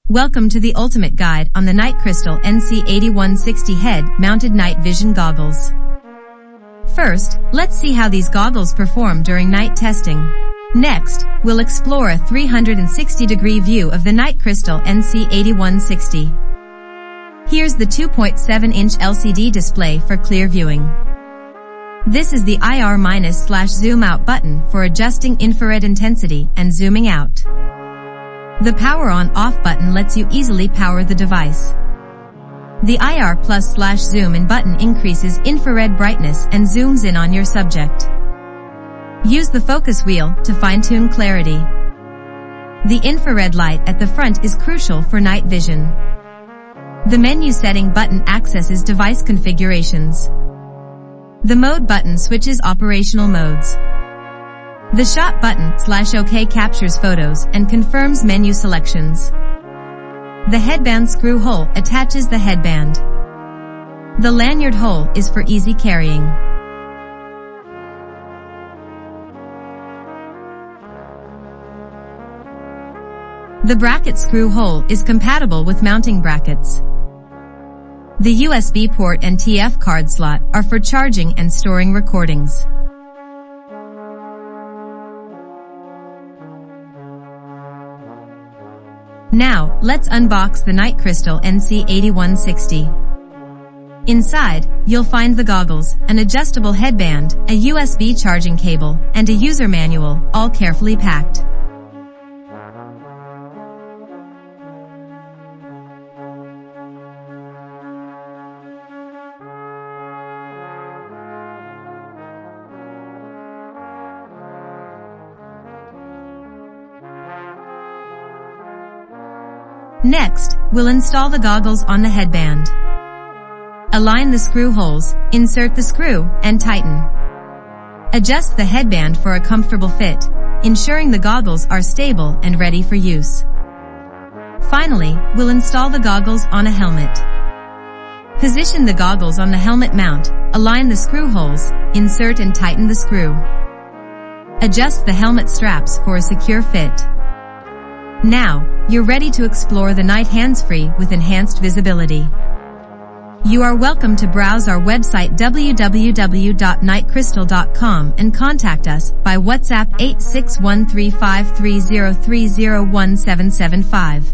Welcome to the ultimate guide on the NightCrystal NC8160 head-mounted night vision goggles. First, let's see how these goggles perform during night testing. Next, we'll explore a 360-degree view of the NightCrystal NC8160. Here's the 2.7-inch LCD display for clear viewing. This is the IR-/zoom out button for adjusting infrared intensity and zooming out. The power on/off button lets you easily power the device. The IR+/zoom in button increases infrared brightness and zooms in on your subject. Use the focus wheel to fine-tune clarity. The infrared light at the front is crucial for night vision. The menu setting button accesses device configurations. The mode button switches operational modes. The shot button/OK captures photos and confirms menu selections. The headband screw hole attaches the headband. The lanyard hole is for easy carrying. The bracket screw hole is compatible with mounting brackets. The USB port and TF card slot are for charging and storing recordings. Now, let's unbox the NightCrystal NC8160. Inside, you'll find the goggles, an adjustable headband, a USB charging cable, and a user manual, all carefully packed. Next, we'll install the goggles on the headband. Align the screw holes, insert the screw, and tighten. Adjust the headband for a comfortable fit, ensuring the goggles are stable and ready for use. Finally, we'll install the goggles on a helmet. Position the goggles on the helmet mount, align the screw holes, insert and tighten the screw. Adjust the helmet straps for a secure fit. Now, you're ready to explore the night hands-free with enhanced visibility. You are welcome to browse our website www.nightcrystal.com and contact us by WhatsApp 86135303017775.